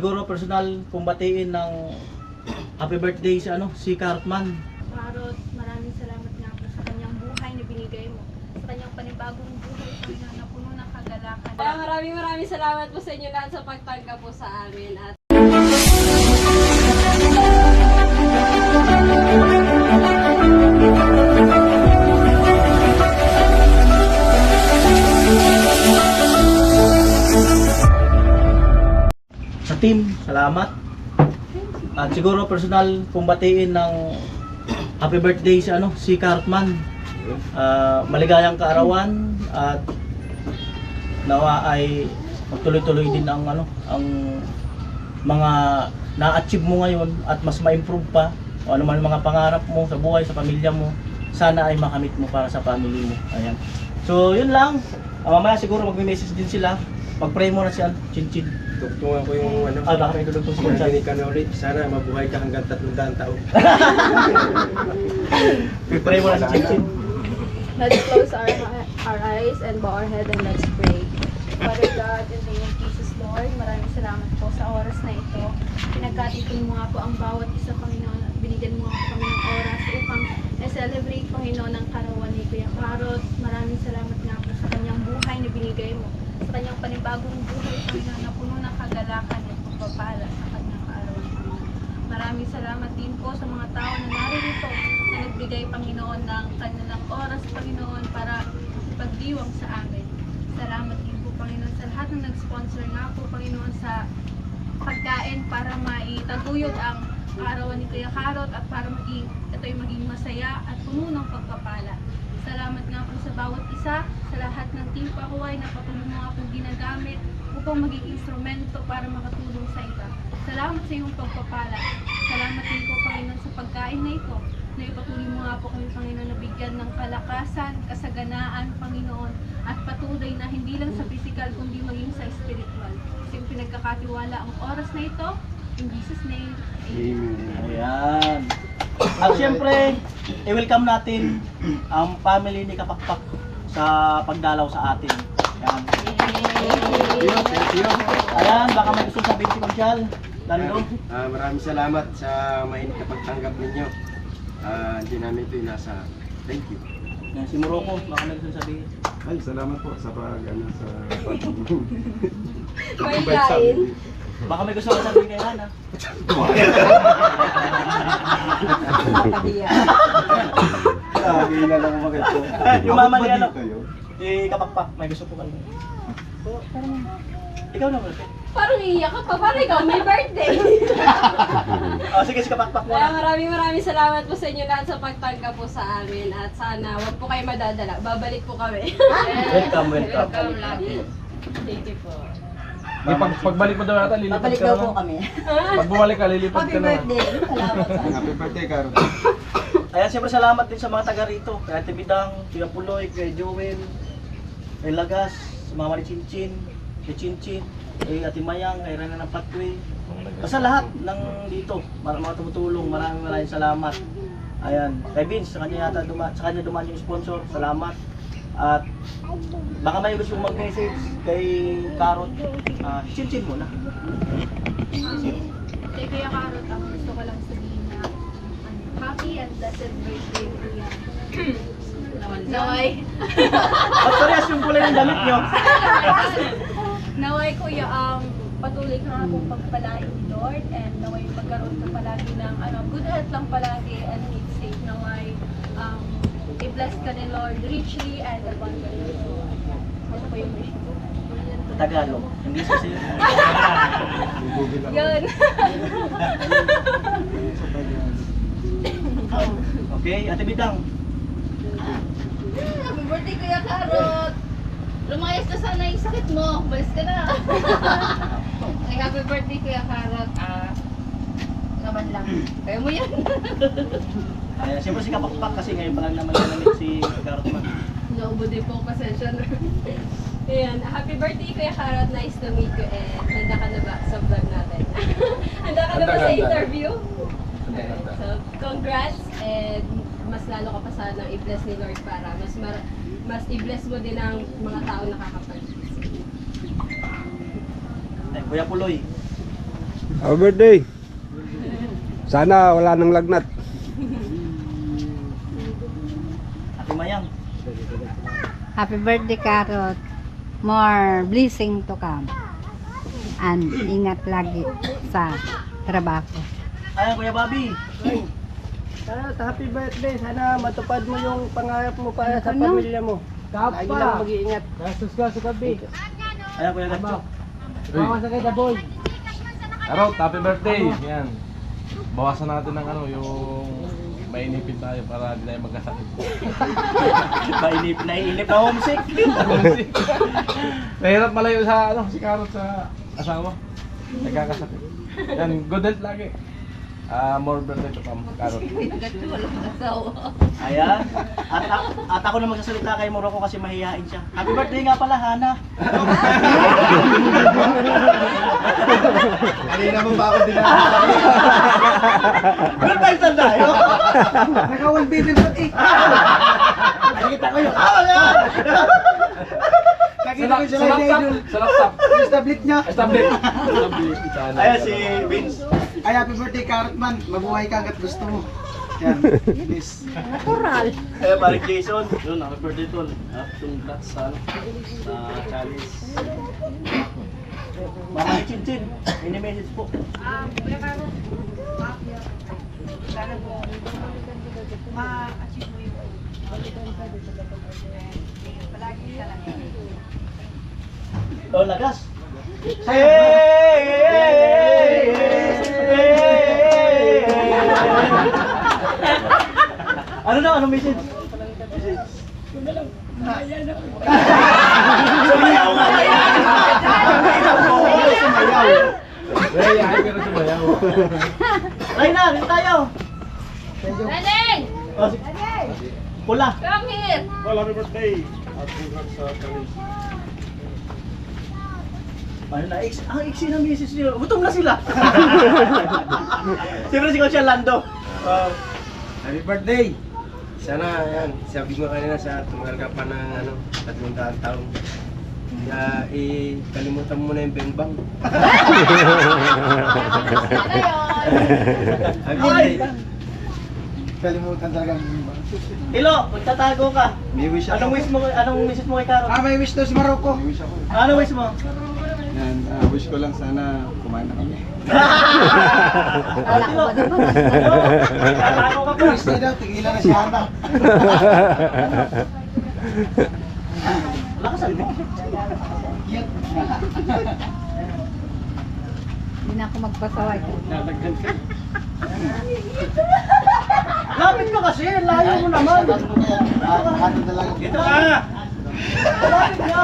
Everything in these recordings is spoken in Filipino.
Siguro personal kong batiin ng happy birthday si Cartman. Karot, maraming salamat nga po sa kanyang buhay na binigay mo. Sa kanyang panibagong buhay, Panginoon, na puno ng kagalakan. Maraming salamat po sa inyo lahat sa pagtanggap po sa amin. At Sa team, salamat. At siguro personal kong batiin ng happy birthday si Cartman. Maligayang kaarawan at nawa ay magtuloy-tuloy din ang mga na-achieve mo ngayon at mas ma-improve pa o ano man mga pangarap mo sa buhay, sa pamilya mo, sana ay makamit mo para sa family mo. Ayan. So yun lang. Mamaya siguro magme-message din sila. Mag-pray muna si Chinchin. Tugtungan ko yung Baka may dudugtong si Chinchin. Hindi ka na ulit. Sana mabuhay ka hanggang 300 taon. Pray muna si Chinchin. Let's close our eyes and bow our head and let's pray. Father God, in the name of Jesus, Lord, maraming salamat po sa oras na ito. Pinagkatipon mo nga po ang bawat isa, Panginoon, at binigyan mo nga po kami ng oras upang na-celebrate, Panginoon, ang karawan ni Kuya Karot. Maraming salamat nga po sa kanyang buhay na binigay mo. Sa kanyang panibagong buhay, Panginoon, na puno ng kagalakan at pagpapala sa kanyang kaarawan, Panginoon. Maraming salamat din po sa mga tao na naririto na nagbigay, Panginoon, ng kanilang oras, Panginoon, para pagdiwang sa amin. Salamat din po, Panginoon, sa lahat ng nag-sponsor nga po, Panginoon, sa pagkain para maitaguyod ang kaarawan ni Kuya Karot at para ito'y maging masaya at puno ng pagpapala. Salamat nga po sa bawat isa, sa lahat ng Team Pakuway na patuloy mo nga po ginagamit upang maging instrumento para makatulong sa iba. Salamat sa iyong pagpapala. Salamat din po, Panginoon, sa pagkain na ito, na ipatuloy mo nga po kami, Panginoon, na bigyan ng kalakasan, kasaganaan, Panginoon, at patuloy na hindi lang sa physical kundi maging sa spiritual. Kasi yung pinagkakatiwala ang oras na ito, in Jesus' name, Amen. Ayan. At syempre, i-welcome natin ang family ni Kapakpak sa pagdalaw sa atin. Ayan. Thank you. Ayan, baka may gusto sabihin si Conchal. Lando. Maraming salamat sa mainit na pagtanggap ninyo. Hindi namin ito nasa. Thank you. Ayan, si Morocco, baka may gusto sabihin. Ay, salamat po sa may kain. Baka may gusto sabihin kay Hana. Lagi na lang maganda. Yung mama ni si Kapakpak, may gusto po kayo. Ikaw naman. Parang iiyak ka pa, parang ikaw may birthday. Sige, si Kapakpak Kaya muna. maraming salamat po sa inyo lahat sa pagtanggap po sa amin. At sana wag po kayo madadala. Babalik po kami. Welcome. lagi. Thank you po. Pagbalik mo daw natin, lilipad Babalik ka daw na. po kami. Pag bumalik ka, lilipad Happy ka na. birthday. Salamat sa Happy birthday, Carol. Ayan, siyempre salamat din sa mga taga rito. Kay Ate Bidang, Kuya Puloy, kay Joel, kay Lagas, sa mga ni Chinchin, kay Chinchin, kay Ate Mayang, kay Rana ng Patway. Basta lahat ng dito, mga tumutulong, maraming salamat. Ayan, kay Vince, sa kanya dumaan yung sponsor, salamat. At baka may gusto mag-message kay Karot, Chinchin muna. Kay Kuya Karot, ang gusto ko lang sabihin na happy and blessed birthday, Kuya. Naway. Ba't parehas yung kulay ng damit nyo? Naway, Kuya, patuloy ka nga kong pagpalain ni Lord and naway magkaroon ka palagi ng good health lang palagi and keep safe. Naway, i-bless ka ni Lord richly and abundantly. Ano po yung wish ko? Tagalog, hindi sa siya. Yun. Okay, Ate Bidang. Happy birthday, Kuya Karot! Lumayas na sana yung sakit mo. Balis ka na. Ay, happy birthday, Kuya Karot. Naman lang. Kaya mo yan. Ayan, siyempre si Kapakpak kasi ngayon pa lang naman namit si Karotman. Naubo din po, pasensya na. Ayan, happy birthday Kuya Karot. Nice to meet you. And handa ka na ba sa vlog natin? Handa ka na ba sa interview? So, congrats and mas lalo ka pa sana i-bless ni Lord para mas i-bless mo din ang mga tao nakakapag. Ay, Kuya Puloy. Happy birthday. Sana wala nang lagnat. Ate Mayang. Happy birthday, Carrot. More blessing to come. And ingat lagi sa trabaho. Ayan, Kuya Bobby. Happy birthday. Sana matupad mo yung pangarap mo para sa pamilya mo. Lagi lang mag-iingat. Ayan, Kuya Gatcho. Karot, happy birthday. Yan. Bawasan natin ng ano, yung mainipin tayo para hindi tayo magkasakit. Naiinip na homesick. Mahirap malayo sa ano, si Karot sa asawa. Nagkakasakit. Yan, good health lagi. More birthday to come, Karot. Ayan. At ako na magsasalita kay Morocco kasi mahihain siya. Happy birthday nga pala, Hana. Kanina mo ba ako dinaan? Pero tayo tayo. Nakawan baby birthday. Nakita ko yung ayan. Nakita ko siya Sa na laptop. idol. Sa laptop. Yung tablet niya. Tablet. Ayan si Vince. Ay, happy birthday, Carrot Man. Mabuhay ka hanggat gusto mo. Yan, please. Natural. Ayan, paring Jason. Yun, happy birthday tol. Congrats sa Chalice. Mama ni Chinchin. Mini-message po. Kuya Carlo, sana po ma-achieve mo yung palagi talaga. Oh, lagas. Hey! Ano na? Anong message? Sumayaw nga. Well, yahay pero sumayaw. Ay na, dito tayo. Neneng! Oh, pula. Come here! Well, happy birthday. At congrats sa Chalice. Ano na, ang iksi ng misis nila. Gutom na sila. Siyempre si Coach Lando. Happy birthday! Sana, yan, sabi ko kanina sa tumagal ka pa ng 300 taon. Kaya, kalimutan mo na yung bengbang. Happy birthday! Kalimutan talaga ang bengbang. Ilo, magtatago ka. May wish ako. Anong wish mo kay Karot? May wish to si Marocco. May wish ako. Anong wish mo? Yan, wish ko lang sana kumain na kami. Kala ko ba naman? Tatago ka pa. Wish niya daw, tigilan na si Hana. Wala ka sabi. Hindi na ako magpasaway. Lapit ka kasi, layo mo naman. Ano talaga? Dito ka! Lapit ka!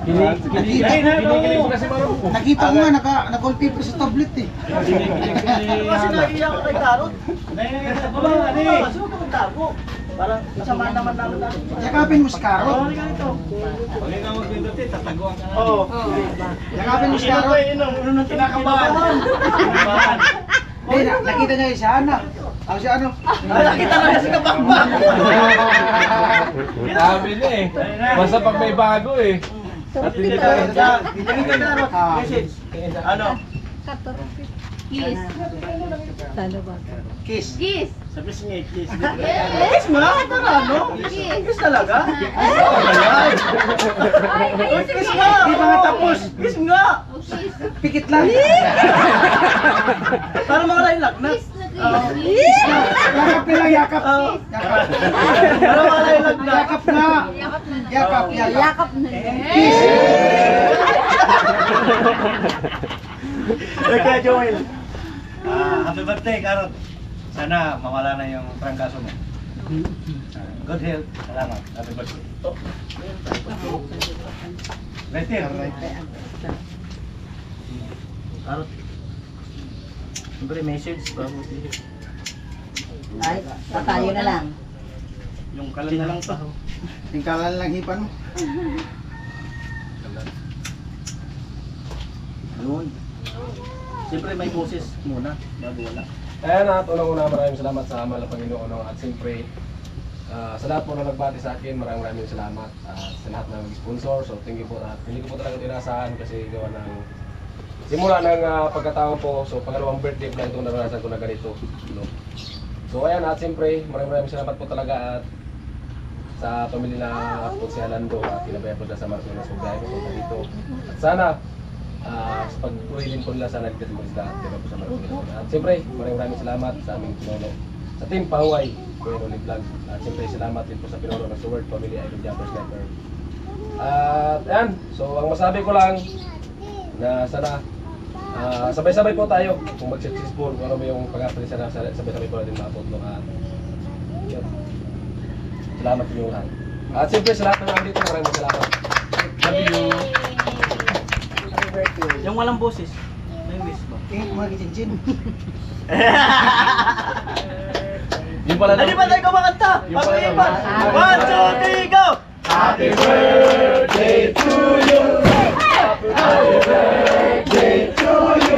Kinikilig ko kasi Marocco. Nakita ko nga, naka-wallpaper sa tablet eh. Kasi naiiyak ko kay Karot. Kasi huwag ka magtago. Parang masama naman namin natin. Yakapin mo si Carrot. Halika dito. Oo. Yakapin mo si Carrot. Kinakabahan. Hindi, nakita niya yung si Hana. Ako si ano? Ay, nakita na niya si Kapakbak. Sabi niya eh. Basta pag may bago eh. At hindi tayo. Message. Ano? Kiss. Sana ba? Kiss. Kiss. Sabi niya, kiss. Yes. Kiss mo na? Ito na, ano? Kiss talaga? Kiss nga! Hindi pa nga tapos. Kiss nga! Oh, kiss. Pikit lang. Para mawala yung lagnat. Kiss na kiss. Yakap lang, yakap. Yakap. Para mawala yung lagnat. Yakap na. Yakap na lang. Yakap, yakap. Yakap na. Kiss. Hey, Kuya Joel. Happy birthday, Karot. Sana mawala na yung trangkaso mo. Good health. Salamat. Happy birthday. Right here. Karot. Siyempre, message. Ay, patayo na lang. Yung kalan na lang to. Tingkalan lang hipan mo. Yun. Siyempre, may boses muna. Bago wala. Ayan at unang-una maraming salamat sa mahal na Panginoon at siyempre sa lahat po na nagbati sa akin maraming salamat sa lahat ng sponsor. So thank you po at hindi ko po talaga tinasahan kasi gawa ng simula ng pagkataon po, so pangalawang birthday ko lang itong naranasan ko na ganito. No? So ayan, at siyempre, maraming salamat po talaga at sa pamilya na po si Alando at kinabayan po siya sa Marcos na Sugay po dito. At sana, sa pag-uwi din po nila sana ligtas mo sila at kinabayan po sa Marcos. At siyempre, maraming salamat sa aming pinuno. Sa Team Pahuay, Kuya Rolling Vlog. At siyempre, salamat din po sa pinuno ng Sword Family Idol Jumper Sniper. At ayan, so ang masabi ko lang na sana sabay-sabay po tayo kung mag-successful kung ano yung pag-apres na sabay-sabay po natin maabot no? At yun, salamat po yung lahat. At siyempre sa lahat ng nandito, maraming salamat. Love you. Happy birthday. Yung walang boses, may wish ba? Mga kichinchin. Yung pala Hindi ba tayo kumakanta? Yung pala Pag-iipan! naman. 1, 2, 3, go! Happy birthday to you. Happy birthday to you.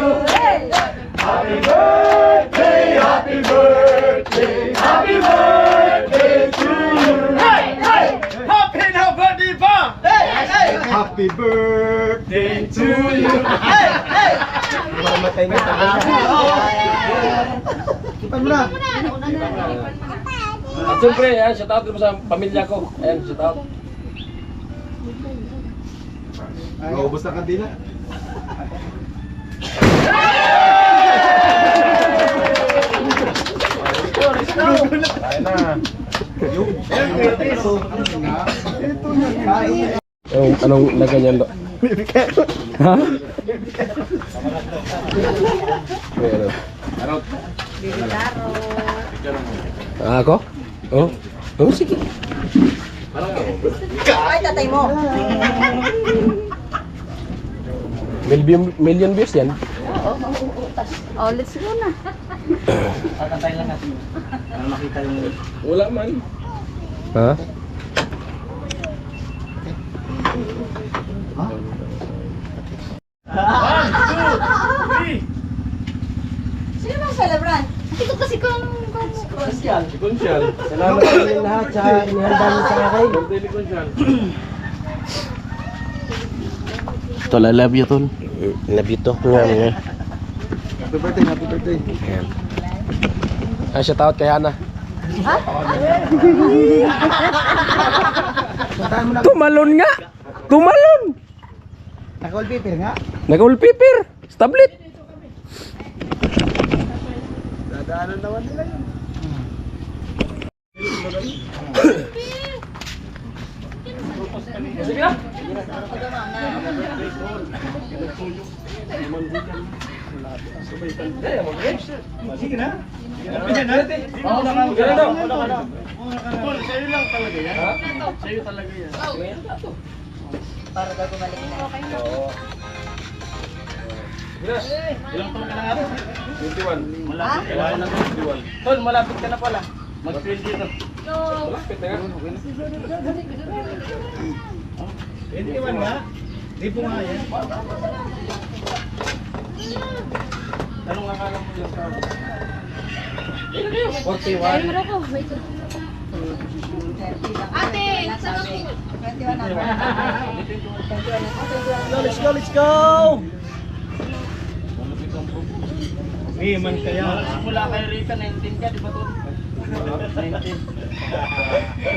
Happy birthday, happy birthday, happy birthday to you. Hey, hey, happy na birthday pa. Hey! Hey! Happy birthday To you. Hey! Hey! Mamatay na tayo. Kita mo na. At siyempre, ayan, shout out din po sa pamilya ko. Ayan, shout out. Naubos na kandila. Ayun na. Ito na kain. Anong lagay niyan do? Ha? Ano? Ako? Oh? Oh, sige. Ay, tatay mo. Million views yan. Oh, let's go na. Kakantayin lang natin. Para makita yung... Wala man. Ha? Sino bang celebrant? Ito kasi kung... Konsyal. Kunsyal. Salamat sa inyo lahat sa inihanda niyo sa akin. Birthday ni Kunsyal. Tol, I love you, Tol. Love you to. Happy birthday, happy birthday. Ayan. Ay, shout out kay Hana. Tumalon nga! Tumalon! Naka-wallpaper nga. Nag-wallpaper! Stablet! Dadaanan naman nila yun. Sige na! Sige na. Oo, ganun daw. Tol, sa'yo lang talaga yan. Ha? Sa'yo talaga yan. Para daw gumalik na. Oo. Ginas! Ilang taon ka na nga po? 21. Malapit ka na. 21. Tol, malapit ka na pala. Mag-field dito. Malapit na nga. 21 nga. Di po nga yan. Anong akala mo yung tao? 41. Meron ko. Wait. Ate, saan ako? 21 na. Let's go, let's go! Man kaya. Simula kay Rika, 19 ka, di ba to? 19.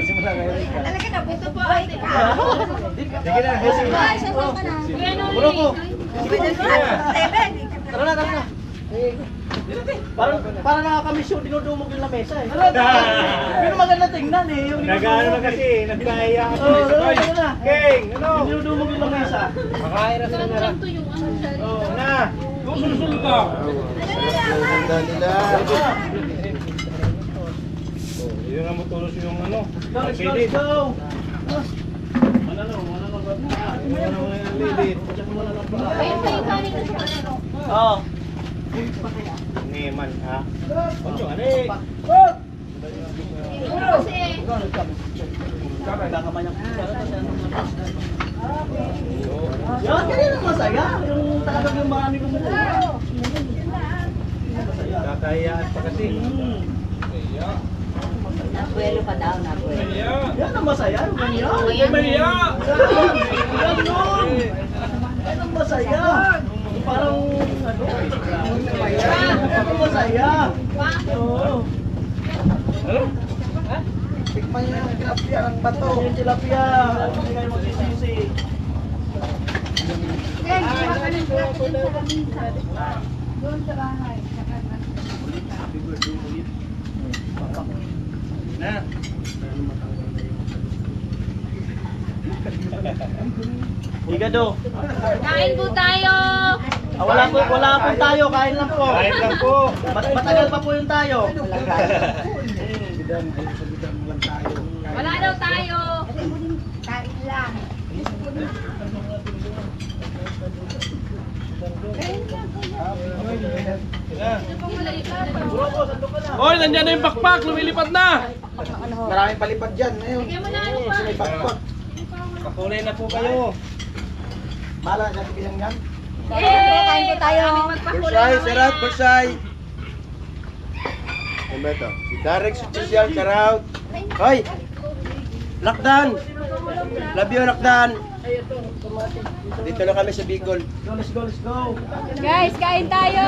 Simula kay Rika. Talaga na, ito po ate. Sige na, sige na. Ay, saan ka na? Ulo ko. Seven. Tara na, tara na. Para nakakamiss yung dinudumog yung lamesa eh. Pero maganda tingnan eh. Nag-ano na kasi, nagkaya ka. Oo, tara na. King, ano? Dinudumog yung lamesa. Makain na sila nila. Ito yung ano siya. Oo, na. Susul ka. Handa nila. Yung nga matulos yung ano. Let's go, let's go. Manalo ba? Manalo yung lidit. Ayun pa yung kanin na sa kanino. Oo. Ngeman ha. Konyo ano eh. Kasi... Kakamayang yan, kanina masaya. Yung talagang yung marami kumukuha. Kakayaan pa kasi. Nabuelo pa daw, nabuelo. Yan ang masaya. Yan. Yan ang masaya. parang ano? Masaya. Oo. Tikman niyo yung tilapia ng bato. Yung tilapia. Hindi kayo magsisisi. Doon sa bahay. Na. Higado. Kain po tayo! Wala po tayo, kain lang po. Kain lang po. Matagal pa po yung tayo. Wala daw tayo! Kain lang. Hoy, nandiyan na yung pakpak, lumilipad na. Maraming palipad dyan. Ayun. Bigyan mo na ano pa! May pakpak. Pakulay na po kayo. Mala, natin bilang yan. Kain po tayo. Bursay, sarap, bursay. Ano ba ito? Si Darek Social, shoutout. Hoy! Lakdan! Love you, Lakdan! Dito na kami sa Bicol. Let's go. Guys, kain tayo.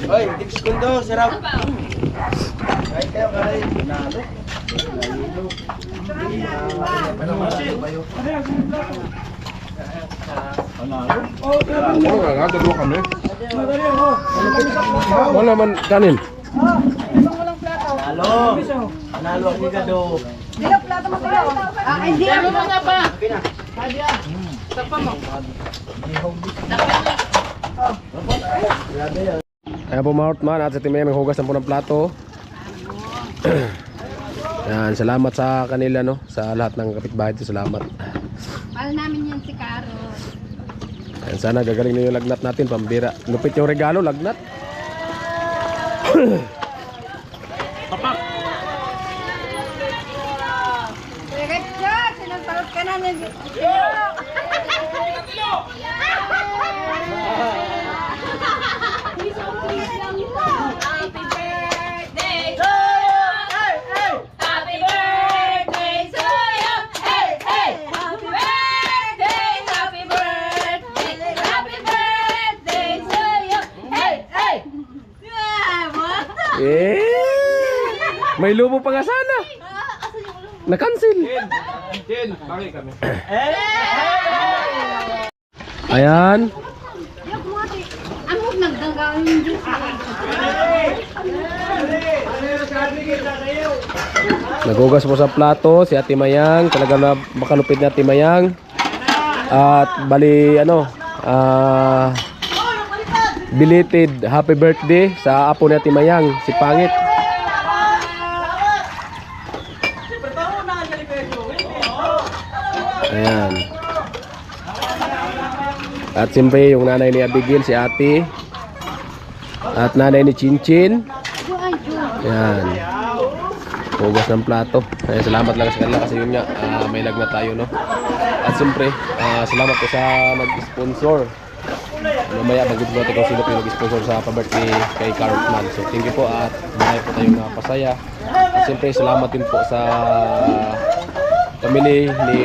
Hoy, Dix Kundo, sarap. Kain kayo, kain. Nalo. Dalawa kami. Wala man kanin. Nalo ang higado. Hindi. Ayan po mga Hortman at sa team may hugas na po ng plato. Yan, salamat sa kanila no, sa lahat ng kapitbahay dito, salamat. Mahal namin yan si Carol. Ayan, sana gagaling na yung lagnat natin, pambira. Lupit yung regalo, lagnat. Richard, sinagparot ka na niya. Happy birthday to you! Happy birthday to you! Hey, hey! Happy birthday! Happy birthday! Happy birthday to you! Hey, hey! Eh, may lumo pa nga sana. Na-cancel. Ayan. Amok nagdanggaan yung juice. Nagugas po sa plato si Ate Mayang, talaga na makalupit na Ate Mayang. At bali ano, belated happy birthday sa apo ni Ate Mayang, si Pangit. Ayan. At siyempre yung nanay ni Abigail, si Ate. At nanay ni Chinchin. Ayan. Hugas ng plato. Ayan, salamat lang sa kanila kasi yun nga, may lagnat tayo no. At siyempre, salamat po sa nag-sponsor. Mamaya mag-ibigay kung sino po yung nag-sponsor sa pa-birthday kay Carlton. So thank you po at marami po tayong napasaya. At siyempre salamat din po sa family ni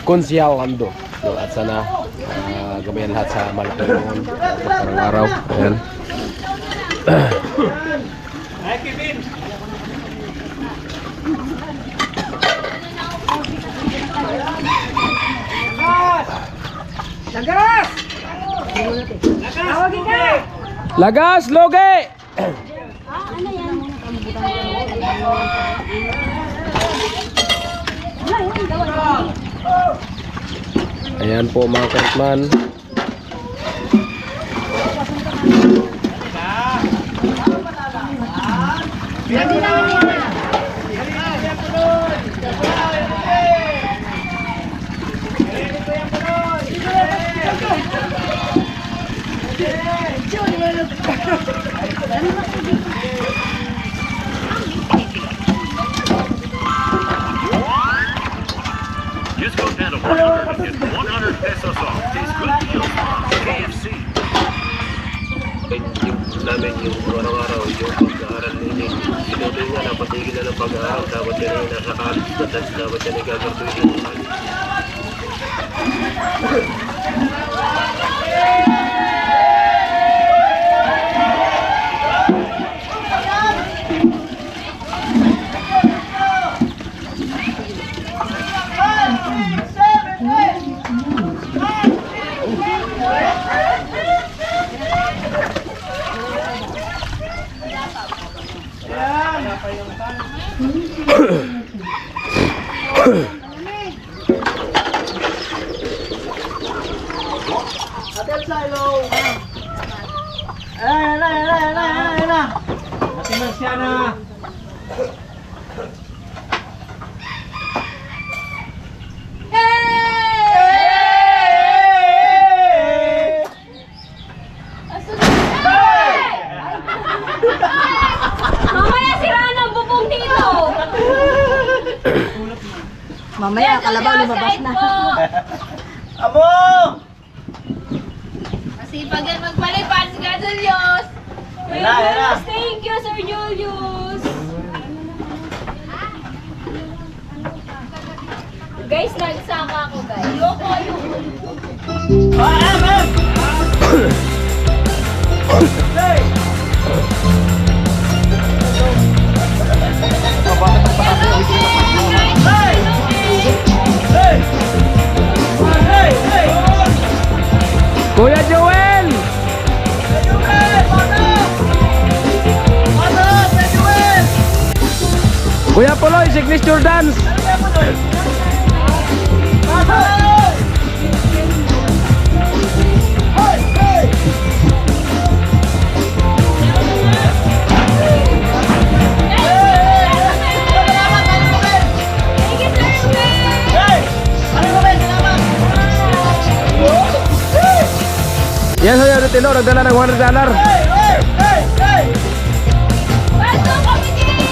Konsyal Lando. So, at sana gabayan lahat sa malaki ng araw. Ayan. Lagas! Tawagin ka! Lagas, loge! Ano yan? Ayan po mga Kartman. Use code Panda 100 and get 100 pesos off. Tastes good deals from KFC. yung namin yung araw-araw, yung pag-aaral ninyo. Tinutuloy nga na patigil na ng pag-aaral, dapat yan ay nasa college na, dapat yan ay gagartuin na ng college. Ate Elsa, hello! Ayan na! Ate Marciana! Mamaya sira ng bubong dito! Mamaya, kalabaw lumabas na. Amo! Masipag yan magpalipad si Ka Julius. Ayan na! Thank you, Sir Julius! Guys, nagsama ako, guys. Ayoko, ayoko. Kuya Joel! Kuya Poloy, signature dance! Yan saya Rutino, nagdala ng $100. Pasok, committee!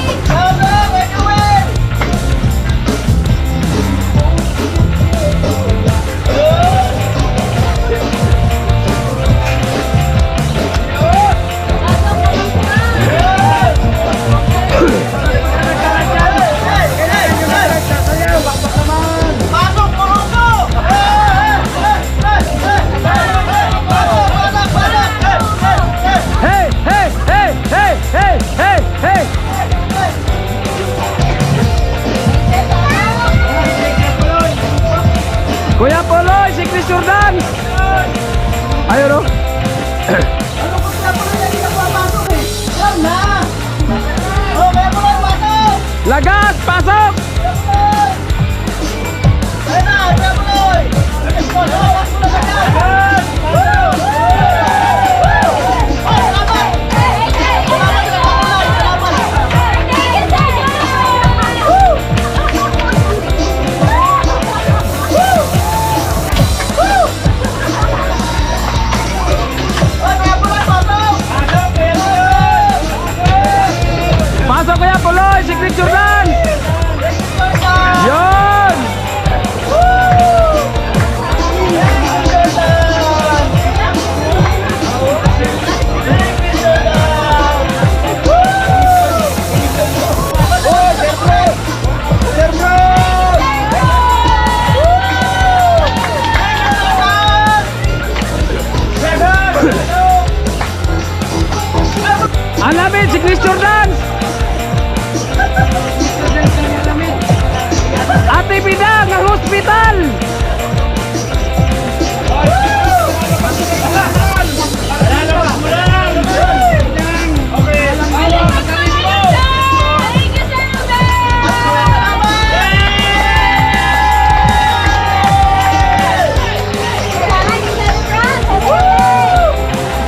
Hey, hey, hey, hey, hey, hey, hey! Kuya Poloy, signature dance! Ayun o. Lagas, pasok! Pasok Kuya Poloy, signature dance! Yun! Alamin, signature dance! Ate Bidang, ang hospital!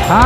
Ha?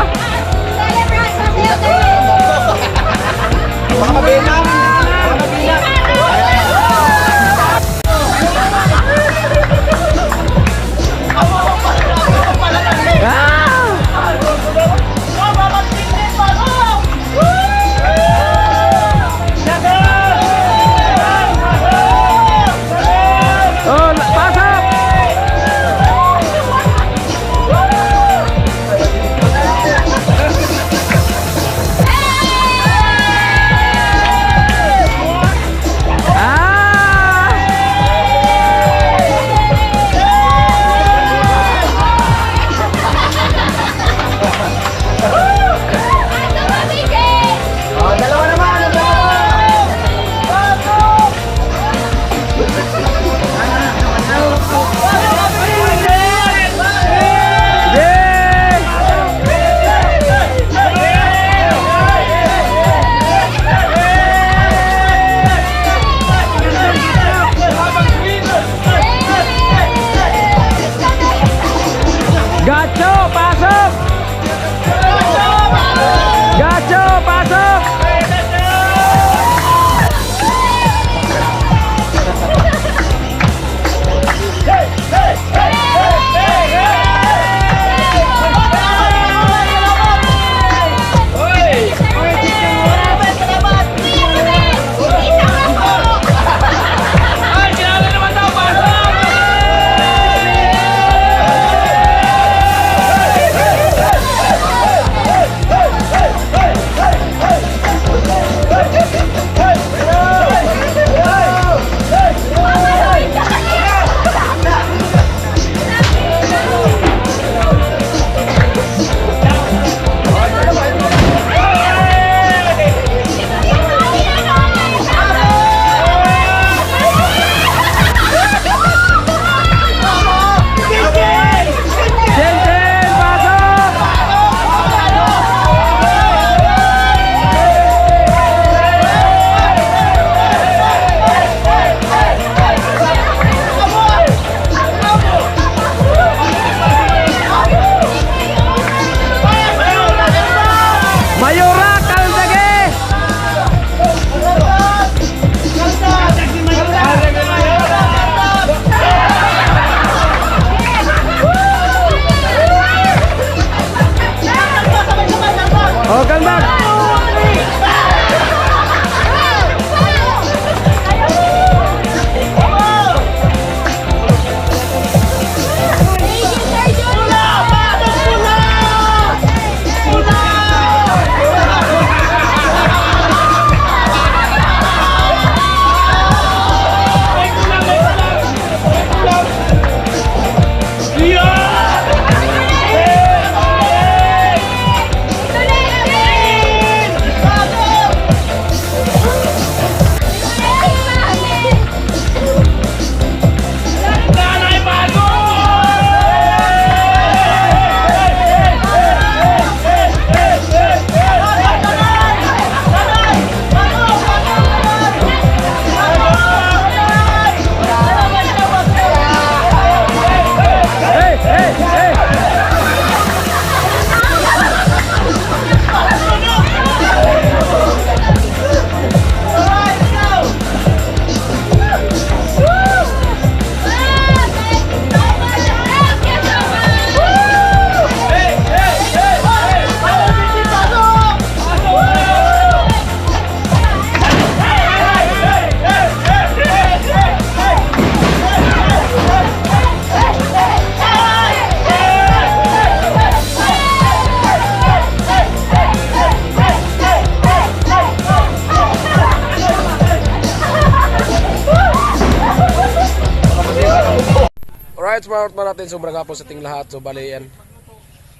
Alright, mga karutman natin, sobrang hapon sa ating lahat. So bali yan.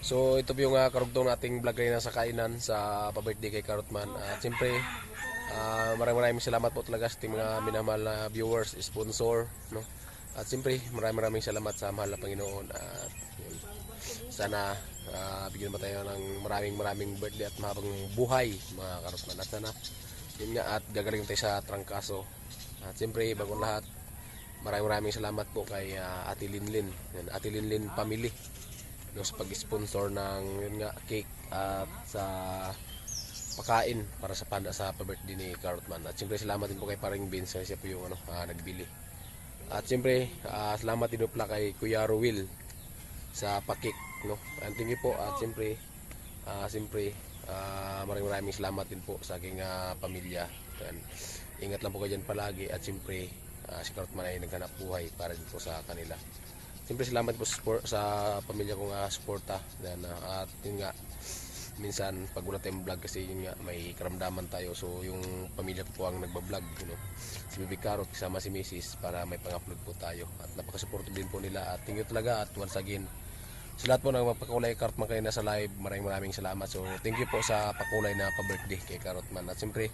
So ito po yung karugtong nating vlog rin sa kainan sa pa-birthday kay Karutman. At siyempre, maraming salamat po talaga sa ating mga minamahal na viewers, sponsor, no? At siyempre, maraming salamat sa mahal na Panginoon. At yun, sana bigyan ba tayo ng maraming birthday at mahabang buhay, mga Karutman. At sana, yun nga, at gagaling tayo sa trangkaso. At siyempre, bagong lahat, maraming salamat po kay Ate Linlin, Ate Linlin Family, no, sa pag-sponsor ng yun nga, cake at sa pakain para sa panda sa pa-birthday ni Karutman. At siyempre salamat din po kay Paring Vince, siya po yung nagbili. At siyempre salamat din po pala kay Kuya Ruel sa pakik, no. And thank you po. At siyempre maraming salamat din po sa aking pamilya. And ingat lang po kayo dyan palagi. At siyempre si Karutman ay naghanap buhay para din po sa kanila. Siyempre salamat po sa pamilya kong suporta. At yun nga, minsan pag wala tayong vlog kasi yun nga, may karamdaman tayo. So yung pamilya ko po ang nagbablog, you know, si Bibi Karot kasama si Mrs. para may pang-upload po tayo. At napaka-supportive din po nila. At thank you talaga. At once again, sa lahat po ng magpakulay Karotman kayo nasa live, maraming salamat. So thank you po sa pakulay na pa-birthday kay Karotman. At siyempre,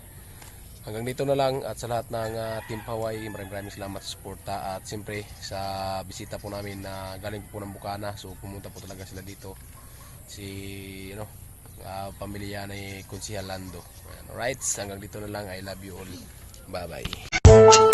hanggang dito na lang. At sa lahat ng Team Hawaii, maraming salamat sa suporta. At siyempre sa bisita po namin na galing po ng Bukana. So pumunta po talaga sila dito. Si pamilya ni Konsehal Lando. Alright, hanggang dito na lang. I love you all. Bye bye.